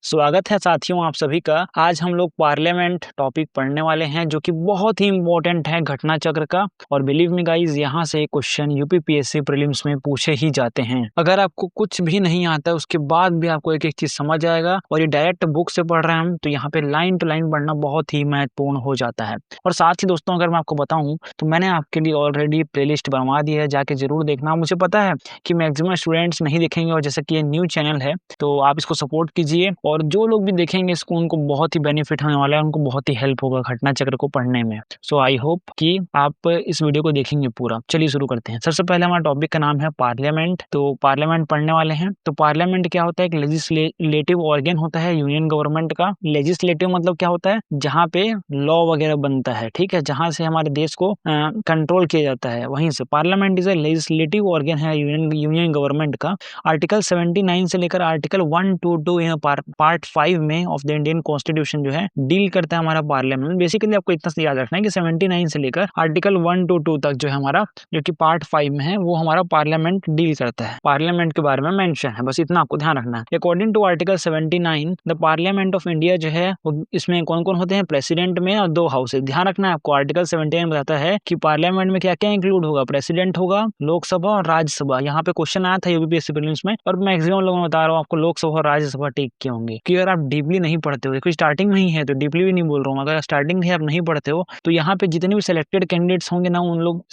स्वागत है साथियों आप सभी का। आज हम लोग पार्लियामेंट टॉपिक पढ़ने वाले हैं जो कि बहुत ही इम्पोर्टेंट है घटना चक्र का। और बिलीव मी गाइस, यहाँ से क्वेश्चन यूपीपीएससी प्रीलिम्स में पूछे ही जाते हैं। अगर आपको कुछ भी नहीं आता है उसके बाद भी आपको एक एक चीज समझ आएगा और ये डायरेक्ट बुक से पढ़ रहे हैं हम, तो यहाँ पे लाइन टू लाइन पढ़ना बहुत ही महत्वपूर्ण हो जाता है। और साथ ही दोस्तों, अगर मैं आपको बताऊं तो मैंने आपके लिए ऑलरेडी प्लेलिस्ट बनवा दी है, जाके जरूर देखना। मुझे पता है कि मैक्सिमम स्टूडेंट्स नहीं देखेंगे और जैसे कि ये न्यू चैनल है तो आप इसको सपोर्ट कीजिए, और जो लोग भी देखेंगे इसको उनको बहुत ही बेनिफिट होने वाला है, उनको बहुत ही हेल्प होगा घटना चक्र को पढ़ने में। सो आई होप कि आप इस वीडियो को देखेंगे पूरा। चलिए शुरू करते हैं। सबसे पहले हमारा टॉपिक का नाम है पार्लियामेंट। तो पार्लियामेंट पढ़ने वाले हैं। तो पार्लियामेंट क्या होता है? एक लेजिस्लेटिव ऑर्गन होता है यूनियन गवर्नमेंट का। लेजिस्लेटिव मतलब क्या होता है? जहाँ पे लॉ वगैरह बनता है, ठीक है, जहाँ से हमारे देश को कंट्रोल किया जाता है, वहीं से parliament is a legislative organ है यूनियन गवर्नमेंट का। आर्टिकल 79 से लेकर आर्टिकल 122 पार्ट 5 में ऑफ द इंडियन कॉन्स्टिट्यूशन जो है डील करता है हमारा पार्लियामेंट। बेसिकली आपको इतना से याद रखना है कि 79 से लेकर आर्टिकल 122 तक जो है हमारा, जो कि पार्ट 5 में है, वो हमारा पार्लियामेंट डील करता है। पार्लियामेंट के बारे में मेंशन है, बस इतना आपको ध्यान रखना है। According to article 79 the parliament of India जो है, इसमें कौन कौन होते हैं? प्रेसिडेंट में और 2 हाउसेज। ध्यान रखना है आपको, आर्टिकल 79 बताता है कि पार्लियामेंट में क्या क्या इंक्लूड होगा। प्रेसिडेंट होगा, लोकसभा और राज्यसभा। यहाँ पे क्वेश्चन आया था यूपीपीएससी प्रीलिम्स में, और मैक्सिमम लोगों को बता रहा हूँ आपको लोकसभा और राज्यसभा टिक के होंगे। कि अगर आप डीपली नहीं पढ़ते हो, देखो स्टार्टिंग में ही है तो डीपली भी नहीं बोल रहा हूँ, अगर स्टार्टिंग में आप नहीं पढ़ते हो तो यहाँ पे जितने भी सिलेक्टेड कैंडिडेट्स होंगे ना, उन लोग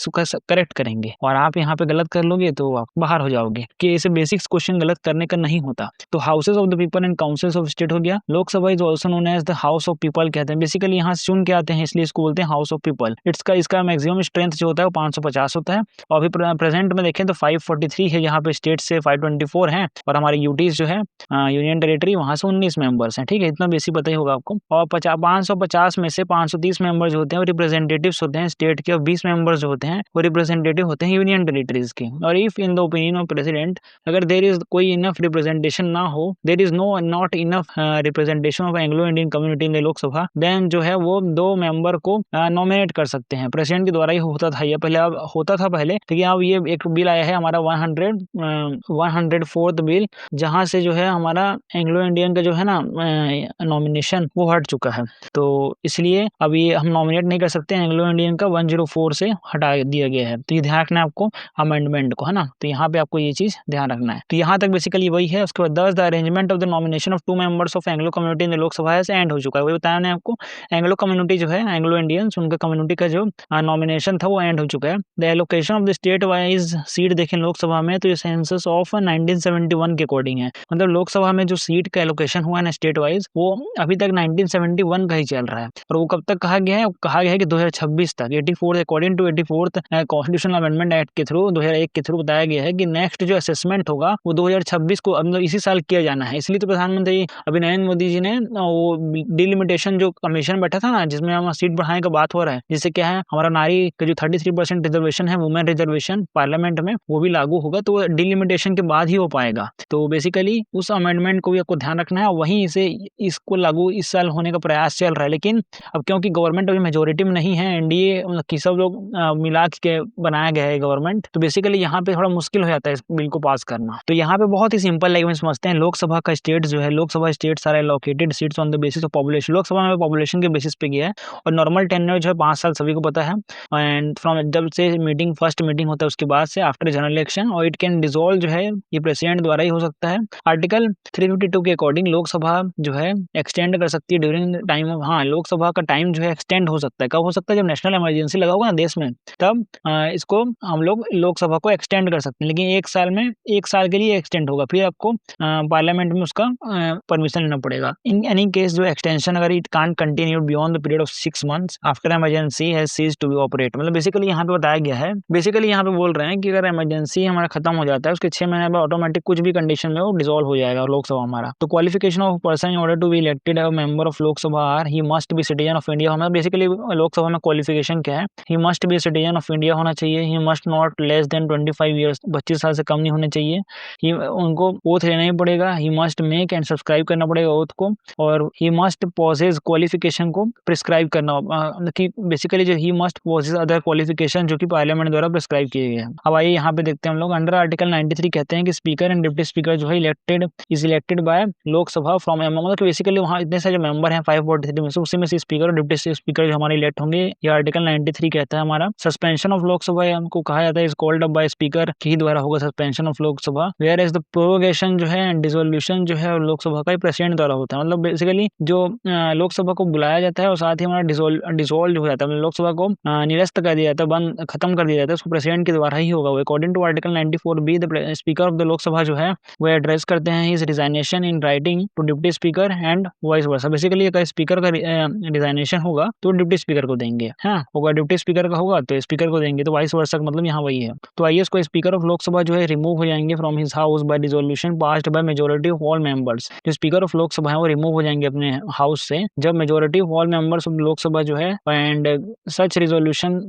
करेक्ट करेंगे, और आप यहाँ पे गलत कर लोगे तो आप बाहर हो जाओगे। कि ऐसे बेसिक्स क्वेश्चन गलत करने का नहीं होता। तो houses of the people and councils of state हो गया। Lok Sabha is also known as the house of people कहते हैं। बेसिकली यहाँ से चुन के आते हैं, इसलिए इसको बोलते हैं हाउस ऑफ पीपल। इसका मैक्सिमम स्ट्रेंथ जो होता है वो 550 होता है। और अभी प्रेजेंट में देखें तो 543 है, यहाँ पे स्टेट से 524 है, और हमारे यूटीज जो है यूनियन टेरिटरी, वहां से 19 मेंबर्स हैं। ठीक है, इतना बेसिक पता ही होगा आपको। और 550 में से 530 मेंबर्स जो होते हैं वो रिप्रेजेंटेटिव्स होते हैं स्टेट के, और 20 मेंबर्स जो होते हैं वो रिप्रेजेंटेटिव होते हैं यूनियन टेरिटरीज के। और if in the opinion of president, अगर देर इज कोई इनफ रिप्रेजेंटेशन ना हो, there is not enough representation of Anglo Indian community in the Lok Sabha, then जो है वो 2 मेंबर को नॉमिनेट कर सकते हैं। प्रेसिडेंट के द्वारा ही होता था ये पहले, अब होता था पहले, लेकिन अब ये एक बिल आया है हमारा 104th बिल, जहां से जो है हमारा एंग्लो इंडियन का जो है ना नॉमिनेशन वो हट चुका है। तो इसलिए अब ये हम नॉमिनेट नहीं कर सकते एंग्लो इंडियन का, 104 से हटा दिया गया है। तो ये ध्यान रखना है आपको अमेंडमेंट को, है ना। तो यहाँ पे आपको ये चीज ध्यान रखना है। तो यहाँ तक बेसिकली वही है। उसके बाद the arrangement of the nomination of 2 members of Anglo community in the Lok Sabha and हो चुका है। वही बताया मैंने आपको, एंग्लो कम्युनिटी जो है, एंग्लो इंडियंस, उनका कम्युनिटी का जो नॉमिनेशन था वो एंड हो चुका है। The allocation of the state wise seat देखें लोकसभा में, तो ये सेंसस ऑफ 1971 के अकॉर्डिंग है। मतलब लोकसभा में जो सीट का एलोकेशन हुआ है ना स्टेट वाइज, वो अभी तक 1971 का ही चल रहा है। और वो कब तक कहा गया है? कहा गया है कि 2026 तक। 84 according to 84th constitutional amendment act के थ्रू, 2001 के थ्रू बताया गया है कि नेक्स्ट जो असेसमेंट होगा वो 2026 को, मतलब इसी साल किया जाना है। इसलिए तो प्रधानमंत्री अभी नरेंद्र मोदी जी ने वो डिलिमिटेशन जो कमीशन बैठा था ना, जिसमें हम सीट बढ़ाने का बात हो रहा है, जिससे क्या है हमारा नारी का जो 33% रिजर्वेशन है, वुमेन रिजर्वेशन पार्लियामेंट में, वो भी लागू होगा। तो डिलिमिटेशन के बाद ही हो पाएगा। तो बेसिकली उस अमेंडमेंट को भी आपको ध्यान रखना है, वहीं से इसको लागू इस साल होने का प्रयास चल रहा है। लेकिन अब क्योंकि गवर्नमेंट अभी मेजोरिटी में नहीं है, एनडीए की सब लोग मिला के बनाया गया है गवर्नमेंट, तो बेसिकली यहाँ पे थोड़ा मुश्किल हो जाता है इस बिल को पास करना। तो यहाँ पे बहुत ही सिंपल लैंग्वेज समझते हैं। लोकसभा का स्टेट जो है, Lok Sabha states are allocated seats on the basis of population. Lok Sabha में पॉपुलेशन के बेसिस पे गया है, और नॉर्मल टेन्योर जो है 5 साल, सभी को पता है। एंड फ्रॉम जब से फर्स्ट मीटिंग होता है उसके बाद से आफ्टर जनरल इलेक्शन, और इट कैन डिसॉल्व जो है ये प्रेसिडेंट द्वारा ही हो सकता है। आर्टिकल 352 के अकॉर्डिंग लोकसभा जो है एक्सटेंड कर सकती है ड्यूरिंग टाइम ऑफ, हाँ, लोकसभा का टाइम जो है एक्सटेंड हो सकता है। कब हो सकता है? जब नेशनल इमरजेंसी लगा होगा ना देश में, तब इसको हम लोग लोकसभा को एक्सटेंड कर सकते हैं। लेकिन 1 साल में, 1 साल के लिए एक्सटेंड होगा, फिर आपको पार्लियामेंट में उसका परमिशन लेना पड़ेगा। इन एनी केस जो एक्सटेंशन, अगर it can't continue beyond the period of 6 months after emergency has ceased to be operate. मतलब बेसिकली यहाँ पे बताया गया है, बेसिकली यहाँ पे बोल रहे हैं कि अगर इमरजेंसी हमारा खत्म हो जाता है, उसके 6 महीने बाद ऑटोमेटिक कुछ भी कंडीशन में वो डिसॉल्व हो जाएगा लोकसभा हमारा। तो qualification of person in order to be elected a member of Lok Sabha are he must be citizen of India. हमें बेसिकली लोकसभा में क्वालिफिकेशन क्या है? He must be citizen of India होना चाहिए। He must not less than 25 years, 25 साल से कम नहीं होने चाहिए। उनको ओथ लेना ही पड़ेगा। He must make and subscribe करना पड़ेगा ओथ को, और ही मस्ट पॉसेज क्वालिफिकेशन को प्रिस्क्राइब करना, कि बेसिकली जो ही मस्ट पॉसेज अदर क्वालिफिकेशन जो कि पार्लियामेंट द्वारा प्रिस्क्राइब किए गए हैं। अब आइए यहाँ पे देखते हैं हम लोग। अंडर आर्टिकल 93 कहते हैं कि स्पीकर एंड डिप्टी स्पीकर जो है इलेक्टेड बाय लोकसभा फ्रॉम मतलब बेसिकली वहाँ इतने सारे जो मेंबर हैं 543 में से, उसी में से स्पीकर और डिप्टी स्पीकर जो हमारे इलेक्ट होंगे। ये आर्टिकल 93 कहता है हमारा। सस्पेंशन ऑफ लोकसभा हमको कहा जाता है is called up by speaker के द्वारा होगा suspension of Lok Sabha. Whereas the prorogation जो है डिसोल्यूशन जो है लोकसभा का प्रेसिडेंट द्वारा होता है। मतलब बेसिकली जो लोकसभा को बुलाया जाता है और साथ ही हमारा डिसोल्व हो जाता है, लोकसभा को निरस्त कर दिया जाता है, बंद खत्म कर दिया जाता है, उसको प्रेसिडेंट के द्वारा ही होगा। According to article 94B the speaker of the Lok Sabha जो है वो एड्रेस करते हैं his resignation in writing to deputy speaker and vice versa. Basically अगर स्पीकर का रिजाइनेशन होगा तो डिप्टी स्पीकर को देंगे, हाँ, अगर डिप्टी स्पीकर का होगा तो स्पीकर को देंगे, तो वाइस वर्सा मतलब यहाँ वही है। तो आइए इसको स्पीकर ऑफ लोकसभा जो है रिमूव हो जाएंगे from his house by resolution passed by majority of all members. जो स्पीकर ऑफ लोकसभा है वो रिमूव हो जाएंगे अपने हाउस से जब majority of all members of Lok Sabha जो है and such resolution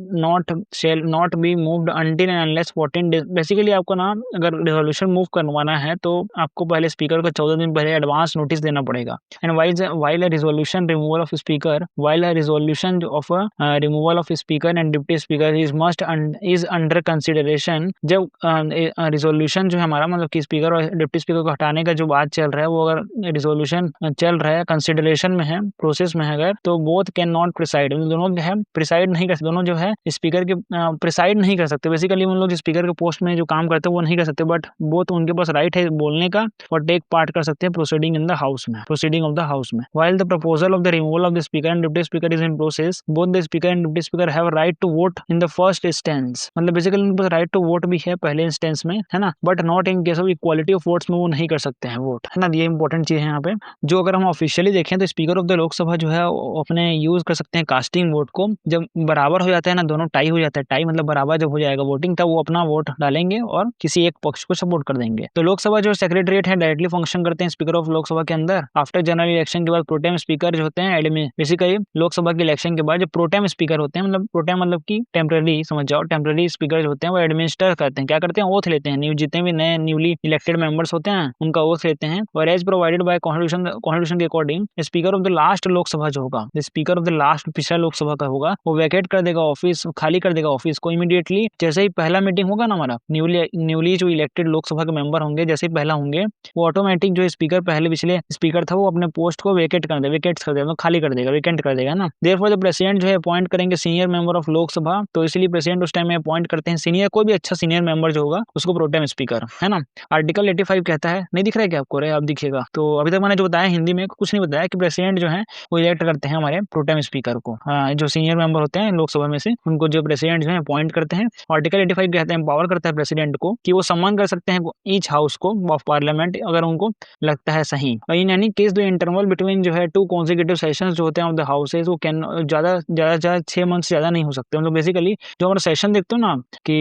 shall not be moved until and unless 14 days. Basically आपको ना अगर रिजोल्यूशन मूव करवाना है तो आपको पहले स्पीकर को 14 दिन पहले एडवांस नोटिस देना पड़ेगा। And while a resolution removal of speaker while a resolution of removal of speaker and deputy speaker is under consideration. जब रिजोल्यूशन जो है हमारा मतलब कि स्पीकर और डिप्टी स्पीकर को हटाने का जो बात चल रहा है वो अगर रिजोल्यूशन चल रहा है, कंसिडरेशन में है, प्रोसेस में है अगर, तो बोथ कैन नॉट प्रिसाइड, दोनों जो है प्रिसाइड नहीं कर सकते, दोनों जो है स्पीकर के प्रिसाइड नहीं कर सकते। बेसिकली उन लोग स्पीकर के पोस्ट में जो काम करते हैं वो नहीं कर सकते, बट बोथ उनके पास राइट है बोलने का और टेक पार्ट कर सकते हैं प्रोसीडिंग इन द हाउस में, प्रोसीडिंग ऑफ द हाउस में। While the proposal of the removal of the speaker and deputy speaker is in process both the speaker and deputy speaker have right to vote in the first instance. मतलब basically उनके पास right to vote भी है पहले instance में, है ना, but not in case of equality of votes में वो नहीं कर सकते हैं वोट, है ना। ये इंपॉर्टेंट चीज है यहाँ पे। जो अगर हम ऑफिशियली देखें तो स्पीकर ऑफ द लोकसभा जो है अपने यूज कर सकते हैं कास्टिंग वोट को। जब बराबर हो जाता है ना, दोनों टाई हो जाता है, टाई मतलब बराबर जब हो जाएगा वोटिंग, तब वो अपना वोट डालेंगे और किसी एक पक्ष को सपोर्ट कर देंगे। तो लोकसभा जो सेक्रेटरीट है डायरेक्टली फंक्शन करते हैं स्पीकर ऑफ लोकसभा के अंदर। आफ्टर जनरल इलेक्शन के बाद प्रोटेम स्पीकर जो होते हैं बेसिकली लोकसभा के इलेक्शन के बाद जो प्रोटेम स्पीकर होते हैं, मतलब प्रोटेम मतलब की टेम्पररी, समझ जाओ, टेम्पररी स्पीकर जो होते हैं वो एडमिनिस्टर करते हैं, क्या करते हैं, ओथ लेते हैं। जितने भी नए न्यूली इलेक्टेड मेंबर्स होते हैं उनका ओथ लेते हैं। और एज प्रोवाइडेड बाय कॉन्स्टिट्यूशन के according speaker of the last Lok Sabha जो होगा, स्पीकर ऑफ द लास्ट पिछला लोकसभा का होगा, वो वैकेट कर देगा ऑफिस, खाली कर देगा ऑफिस को इमीडिएटली। जैसे ही पहला मीटिंग होगा ना हमारा, न्यूली जो इलेक्टेड लोकसभा के मेंबर होंगे, जैसे ही पहला होंगे, वो ऑटोमेटिक जो स्पीकर पहले पिछले स्पीकर था वो अपने पोस्ट को वैकेट कर देगा, खाली कर देगा, वैकेंट कर देगा ना। देयरफॉर द प्रेसिडेंट जो है अपॉइंट करेंगे सीनियर मेंबर ऑफ लोकसभा, तो इसलिए प्रेसिडेंट उस टाइम में अपॉइंट करते हैं सीनियर, कोई भी अच्छा सीनियर मेंबर जो होगा उसको प्रोटेम स्पीकर, है ना। आर्टिकल 85 कहता है, नहीं दिख रहा है क्या आपको, अब दिखेगा। तो अभी तक मैंने जो बताया हिंदी में कुछ नहीं बताया कि प्रेसिडेंट जो है वो इलेक्ट करते हैं हमारे प्रोटेम स्पीकर को, जो सीनियर मेंबर होते हैं लोकसभा में से उनको जो प्रेसिडेंट जो है अपॉइंट करते हैं। आर्टिकल 85 कहते हैं पावर करता है प्रेसिडेंट को कि वो सम्मान कर सकते हैं ईच हाउस को ऑफ पार्लियामेंट अगर उनको लगता है सही। इन any case the interval between जो है 2 कॉन्सिक्यूटिव सेशंस जो होते हैं ऑफ द हाउसेज वो कैन ज्यादा 6 मंथ से ज्यादा नहीं हो सकते। मतलब बेसिकली जो हमारा सेशन देखते हो ना कि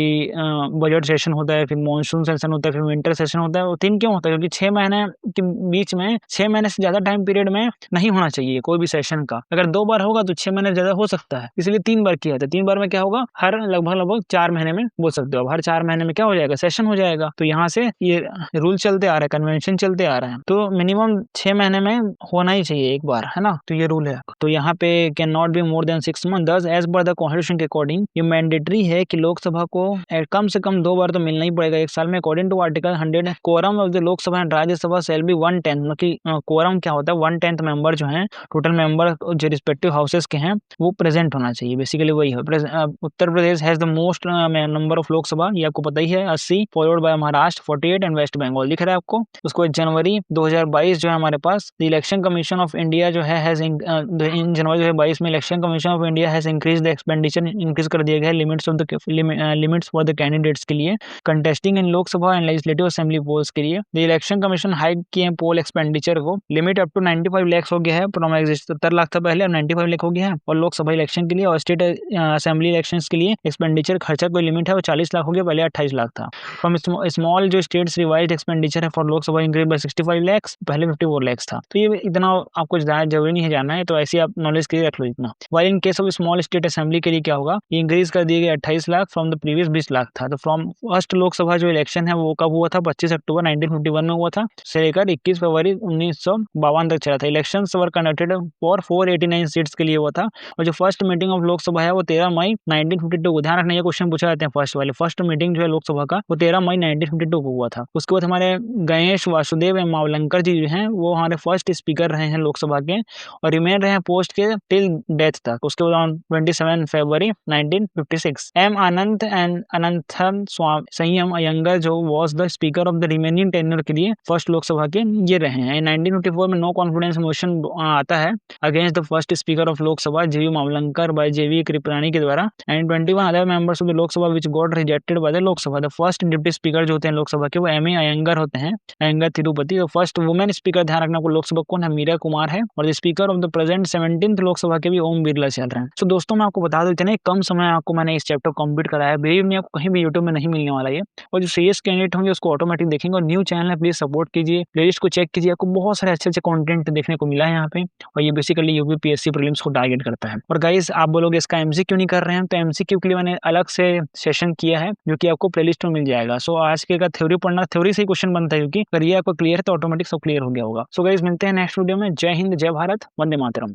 बजट सेशन होता है, फिर मॉनसून सेशन होता है, फिर विंटर सेशन होता है, वो 3 क्यों होता है, क्योंकि 6 महीने के बीच में 6 महीने से ज्यादा टाइम पीरियड में नहीं होना चाहिए कोई भी सेशन का। अगर 2 बार होगा तो 6 महीने ज्यादा हो सकता है, इसलिए 3 बार किया था। 3 बार में क्या होगा, हर लगभग 4 महीने में बोल सकते हो, हर 4 महीने में क्या हो जाएगा, सेशन हो जाएगा। तो यहाँ से ये रूल चलते आ रहा है, कन्वेंशन चलते आ रहा है, तो मिनिमम 6 महीने में होना ही चाहिए एक बार, है ना। तो ये रूल है। तो यहाँ पे can not be more than 6 month. दस एज पर द कॉन्स्टिट्यूशन के अकॉर्डिंग ये मैंडेटरी है कि लोकसभा को कम से कम 2 बार तो मिलना ही पड़ेगा एक साल में। According to article 100 quorum of the Lok Sabha and Rajya Sabha shall be 1/10। मतलब कि कोरम क्या होता है, 1/10 मेंबर जो है टोटल मेंबर जो रिस्पेक्टिव हाउसेस के हैं वो प्रेजेंट होना चाहिए, बेसिकली वही है। Uttar Pradesh has the most number of Lok Sabha, ये आपको पता ही है, 80, followed by Maharashtra 48 and West Bengal दिख रहा है आपको। उसको जनवरी 2022 जो है हमारे पास इलेक्शन कमीशन ऑफ इंडिया जो है इन जनवरी 2022 में election commission of India has increase the expenditure, increase कर दिया गया लिमिट्स फॉर द कैंडिडेट्स के लिए contesting in Lok Sabha and legislative assembly polls के लिए। द इलेक्शन कमीशन हाइक किए पोल एक्सपेंडिचर को, लिमिट अप टू 95 लाख हो गया है, फ्रॉम एग्जिस्ट 70 लाख था पहले, अब 95 लाख हो गया है। और लोकसभा इलेक्शन के लिए और स्टेट असेंबली इलेक्शन के लिए एक्सपेंडिचर खर्चा कोई लिमिट है वो 40 लाख हो गया, पहले 28 लाख था। फ्रॉम स्मॉल जो स्टेट्स रिवाइज्ड एक्सपेंडिचर है for Lok Sabha increase by 65 lakh, पहले 54 लाख था। तो ये इतना आपको जरूरी नहीं है जानना है, तो ऐसे आप नॉलेज के लिए रख लो इतना। While in case of small state assembly के लिए क्या होगा, ये इंक्रीज कर दिए गए 28 lakh, from the previous 20 lakh था। तो फ्रॉम फर्स्ट लोकसभा जो इलेक्शन है वो कब हुआ था, 25 अक्टूबर 1951 में हुआ था, से लेकर 21 फरवरी 1952 तक चला था। Elections were conducted for 489 seats के लिए हुआ था। और जो फर्स्ट मीटिंग ऑफ लोकसभा है वो 13 मई 1952 को, ध्यान रखना ये क्वेश्चन पूछा जाते हैं फर्स्ट वाले, फर्स्ट मीटिंग जो है लोकसभा का वो 13 मई 1952 को हुआ था। उसके बाद हमारे गणेश वासुदेव एवं मावलंकर मावलंकर जी जो हैं वो हमारे फर्स्ट स्पीकर रहे हैं लोकसभा के और रिमेन रहे हैं पोस्ट के टिल डेथ तक। उसके बाद on 27 February 1956 M Ananth and Ananthan Sanyam Ayyangar जो was the speaker of the remaining tenure के लिए फर्स्ट लोकसभा के ये रहे हैं। 1954 में नो कॉन्फिडेंस मोशन आता है against the first speaker of Lok Sabha जीवी मावलंकर बाय जेवी कृपलानी के द्वारा and 21 other members of the Lok Sabha which got rejected by the Lok Sabha. The first deputy speaker जो होते हैं लोकसभा के वो एम ए अयंगर होते हैं, अयंगर तिरुपति। तो फर्स्ट वुमेन स्पीकर ध्यान रखना को लोकसभा कौन है, मीरा कुमार है। और speaker of the present 17th Lok Sabha के भी ओम बिरला चल रहे हैं। तो दोस्तों मैं आपको बता दूं इतने कम समय आपको मैंने इस चैप्टर कंप्लीट कराया, बिलीव मी आपको कहीं भी यूट्यूब में नहीं मिलने वाला है। और जो सीरियस कैंडिडेट होंगे उसको ऑटोमेटिक देखेंगे। और न्यू चैनल है प्लीज सपोर्ट कीजिए, प्लेलिस्ट को चेक कीजिए, आपको बहुत सारे अच्छे अच्छे कंटेंट देखने को मिला है यहाँ पे। और ये बेसिकली यूपीपीएससी प्रीलिम्स को टारगेट करता है। और गाइस आप बोलोगे इसका एमसीक्यू नहीं कर रहे हैं, तो एमसीक्यू के लिए मैंने अलग से सेशन किया है जो कि आपको प्लेलिस्ट में मिल जाएगा। सो आज के का थ्योरी पढ़ना, थ्योरी से ही क्वेश्चन बनता है, क्योंकि अगर ये आपको क्लियर है तो ऑटोमेटिक सब क्लियर हो गया होगा। सो गाइस मिलते हैं नेक्स्ट वीडियो में। जय हिंद, जय भारत, वंदे मातरम।